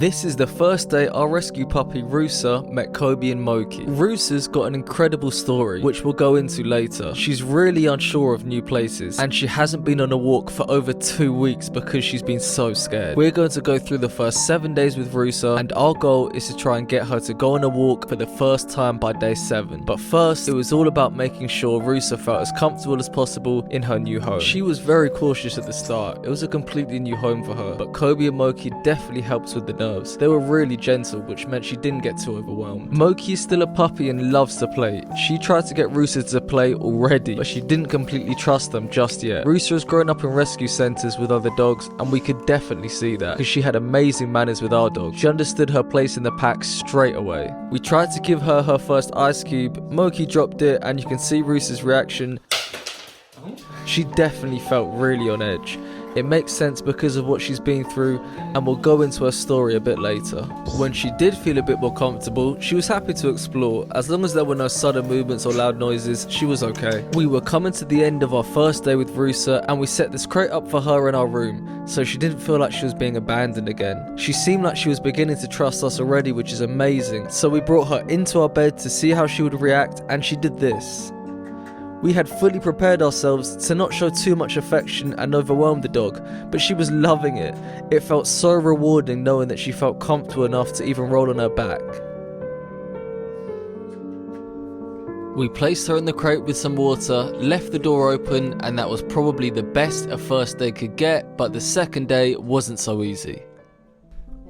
This is the first day our rescue puppy Rusa met Kobe and Moki. Rusa's got an incredible story, which we'll go into later. She's really unsure of new places, and she hasn't been on a walk for over 2 weeks because she's been so scared. We're going to go through the first 7 days with Rusa, and our goal is to try and get her to go on a walk for the first time by day 7. But first, it was all about making sure Rusa felt as comfortable as possible in her new home. She was very cautious at the start. It was a completely new home for her, but Kobe and Moki definitely helped with the nerves. They were really gentle, which meant she didn't get too overwhelmed. Moki is still a puppy and loves to play. She tried to get Rusa to play already, but she didn't completely trust them just yet. Rusa has grown up in rescue centers with other dogs, and we could definitely see that, because she had amazing manners with our dog. She understood her place in the pack straight away. We tried to give her first ice cube. Moki dropped it, and you can see Rusa's reaction. She definitely felt really on edge. It makes sense because of what she's been through, and we'll go into her story a bit later. When she did feel a bit more comfortable, she was happy to explore. As long as there were no sudden movements or loud noises, she was okay. We were coming to the end of our first day with Rusa, and we set this crate up for her in our room, so she didn't feel like she was being abandoned again. She seemed like she was beginning to trust us already, which is amazing. So we brought her into our bed to see how she would react, and she did this. We had fully prepared ourselves to not show too much affection and overwhelm the dog, but she was loving it. It felt so rewarding knowing that she felt comfortable enough to even roll on her back. We placed her in the crate with some water, left the door open, and that was probably the best a first day could get, but the second day wasn't so easy.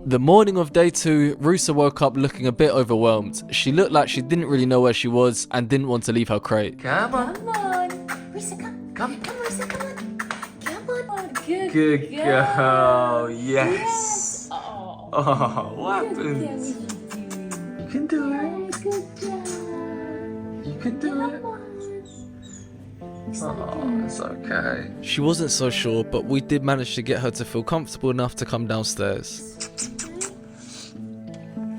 The morning of day 2, Rusa woke up looking a bit overwhelmed. She looked like she didn't really know where she was and didn't want to leave her crate. Come on. Rusa, come, Rusa, come on. Good girl. Yes. Oh, what happened? You can do it. Good job. You can do it. Oh, it's okay. She wasn't so sure, but we did manage to get her to feel comfortable enough to come downstairs.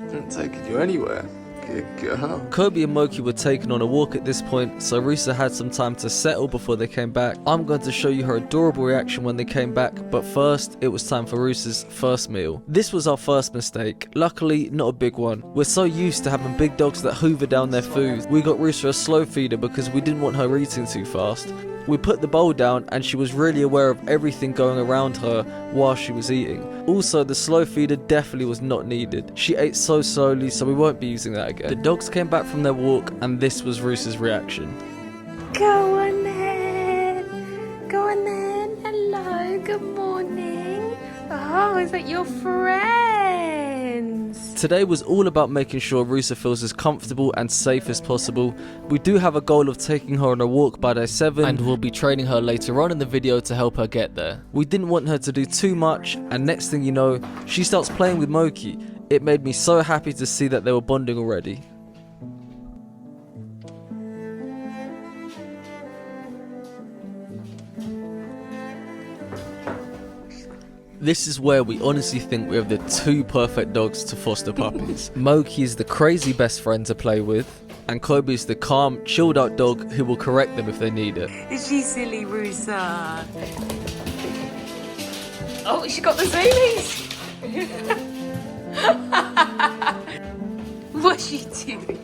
Didn't take you anywhere. Good girl. Kobe and Moki were taken on a walk at this point, so Rusa had some time to settle before they came back. I'm going to show you her adorable reaction when they came back, but first, it was time for Rusa's first meal. This was our first mistake. Luckily, not a big one. We're so used to having big dogs that hoover down their food. We got Rusa a slow feeder because we didn't want her eating too fast. We put the bowl down and she was really aware of everything going around her while she was eating. Also, the slow feeder definitely was not needed. She ate so slowly, so we won't be using that again. The dogs came back from their walk and this was Rusa's reaction. Go on then. Go on then. Hello. Good morning. Oh, is that your friends? Today was all about making sure Rusa feels as comfortable and safe as possible. We do have a goal of taking her on a walk by day 7, and we'll be training her later on in the video to help her get there. We didn't want her to do too much, and next thing you know, she starts playing with Moki. It made me so happy to see that they were bonding already. This is where we honestly think we have the 2 perfect dogs to foster puppies. Moki is the crazy best friend to play with, and Kobe is the calm, chilled out dog who will correct them if they need it. Is she silly, Rusa? Oh, she got the zoomies. What's she doing?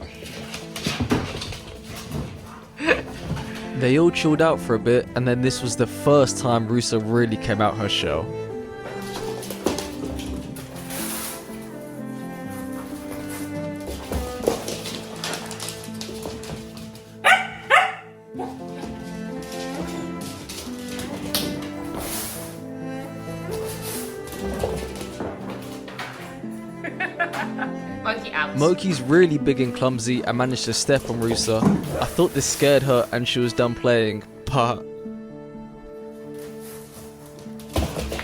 They all chilled out for a bit, and then this was the first time Rusa really came out her shell. Moki out. Moki's really big and clumsy and managed to step on Rusa. I thought this scared her and she was done playing, but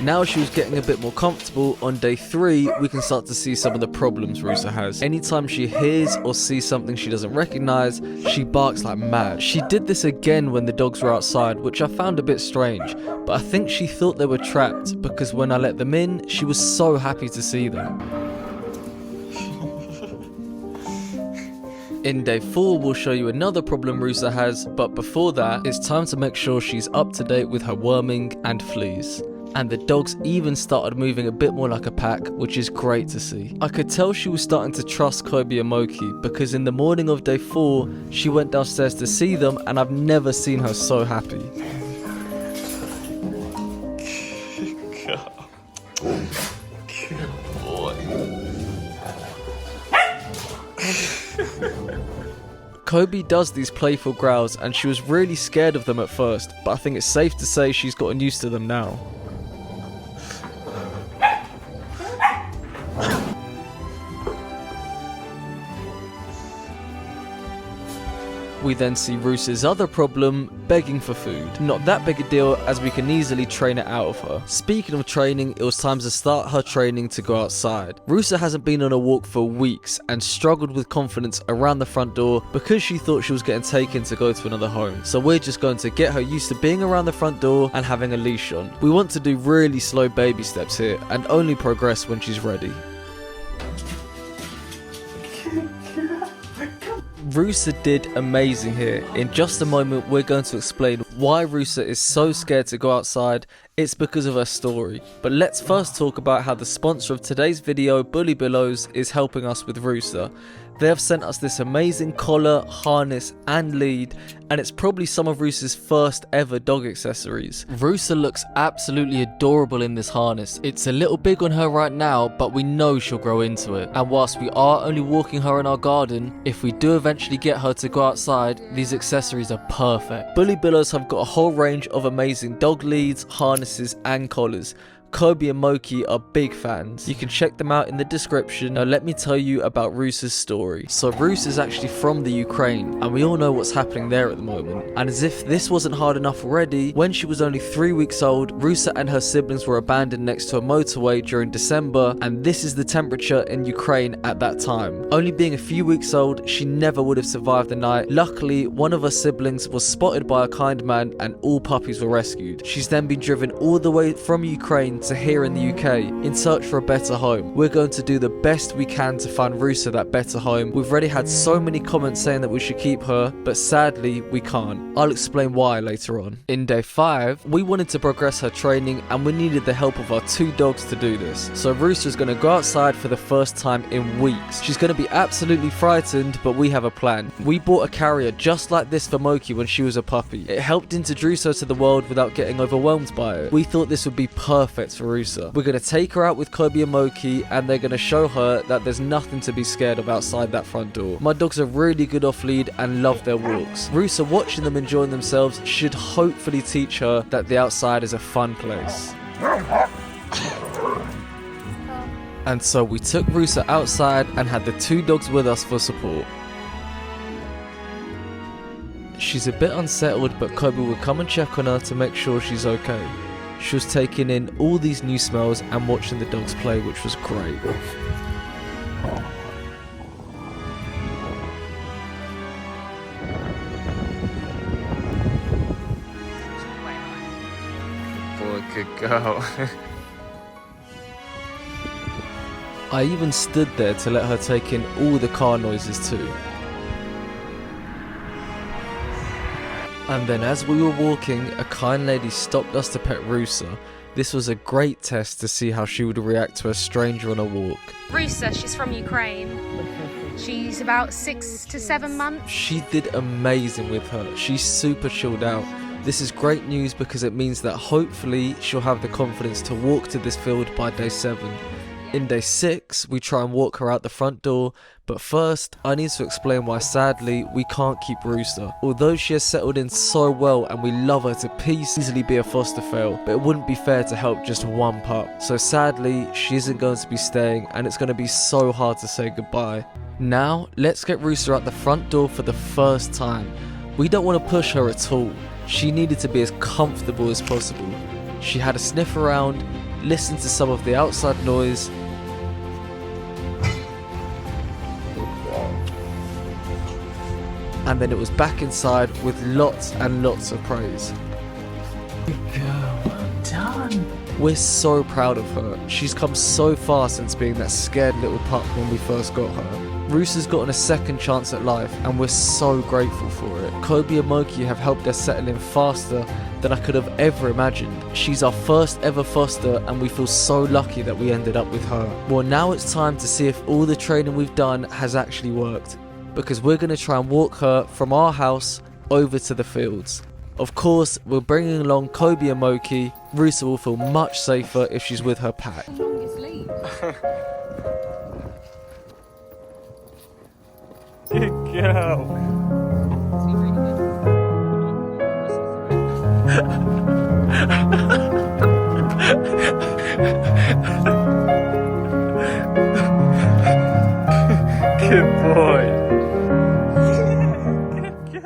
now she was getting a bit more comfortable. On day 3, we can start to see some of the problems Rusa has. Anytime she hears or sees something she doesn't recognize, she barks like mad. She did this again when the dogs were outside, which I found a bit strange, but I think she thought they were trapped because when I let them in, she was so happy to see them. In day 4, we'll show you another problem Rusa has, but before that, it's time to make sure she's up to date with her worming and fleas. and the dogs even started moving a bit more like a pack, which is great to see. I could tell she was starting to trust Kobe and Moki, because in the morning of day 4, she went downstairs to see them, and I've never seen her so happy. Good boy. Kobe does these playful growls, and she was really scared of them at first, but I think it's safe to say she's gotten used to them now. We then see Rusa's other problem, begging for food. Not that big a deal, as we can easily train it out of her. Speaking of training, it was time to start her training to go outside. Rusa hasn't been on a walk for weeks and struggled with confidence around the front door because she thought she was getting taken to go to another home. So we're just going to get her used to being around the front door and having a leash on. We want to do really slow baby steps here and only progress when she's ready. Rusa did amazing here. In just a moment, we're going to explain why Rusa is so scared to go outside. It's because of her story. But let's first talk about how the sponsor of today's video, BullyBillows, is helping us with Rusa. They have sent us this amazing collar, harness and lead, and it's probably some of Rusa's first ever dog accessories. Rusa looks absolutely adorable in this harness. It's a little big on her right now, but we know she'll grow into it. And whilst we are only walking her in our garden, if we do eventually get her to go outside, these accessories are perfect. BullyBillows have got a whole range of amazing dog leads, harnesses and collars. Kobe and Moki are big fans. You can check them out in the description. Now let me tell you about Rusa's story. So Rusa is actually from the Ukraine, and we all know what's happening there at the moment. And as if this wasn't hard enough already, when she was only 3 weeks old, Rusa and her siblings were abandoned next to a motorway during December, and this is the temperature in Ukraine at that time. Only being a few weeks old, she never would have survived the night. Luckily, one of her siblings was spotted by a kind man and all puppies were rescued. She's then been driven all the way from Ukraine to here in the UK in search for a better home. We're going to do the best we can to find Rusa that better home. We've already had so many comments saying that we should keep her, but sadly we can't. I'll explain why later on. In day 5, we wanted to progress her training and we needed the help of our 2 dogs to do this. So Rusa's going to go outside for the first time in weeks. She's going to be absolutely frightened, but we have a plan. We bought a carrier just like this for Moki when she was a puppy. It helped introduce her to the world without getting overwhelmed by it. We thought this would be perfect for Rusa. We're going to take her out with Kobe and Moki, and they're going to show her that there's nothing to be scared of outside that front door. My dogs are really good off lead and love their walks. Rusa watching them enjoying themselves should hopefully teach her that the outside is a fun place. And so we took Rusa outside and had the 2 dogs with us for support. She's a bit unsettled, but Kobe will come and check on her to make sure she's okay. She was taking in all these new smells and watching the dogs play, which was great. Boy, good girl. I even stood there to let her take in all the car noises too. And then as we were walking, a kind lady stopped us to pet Rusa. This was a great test to see how she would react to a stranger on a walk. Rusa, she's from Ukraine. She's about 6 to 7 months. She did amazing with her. She's super chilled out. This is great news because it means that hopefully she'll have the confidence to walk to this field by day 7. In day 6, we try and walk her out the front door, but first, I need to explain why sadly, we can't keep Rusa. Although she has settled in so well and we love her to pieces, easily be a foster fail, but it wouldn't be fair to help just one pup. So sadly, she isn't going to be staying and it's going to be so hard to say goodbye. Now, let's get Rusa out the front door for the first time. We don't want to push her at all. She needed to be as comfortable as possible. She had a sniff around, listened to some of the outside noise, and then it was back inside with lots and lots of praise. Good girl, well done. We're so proud of her. She's come so far since being that scared little pup when we first got her. Rusa's gotten a second chance at life and we're so grateful for it. Kobe and Moki have helped us settle in faster than I could have ever imagined. She's our first ever foster and we feel so lucky that we ended up with her. Well, now it's time to see if all the training we've done has actually worked, because we're going to try and walk her from our house over to the fields. Of course, we're bringing along Kobe and Moki. Rusa will feel much safer if she's with her pack. Good girl.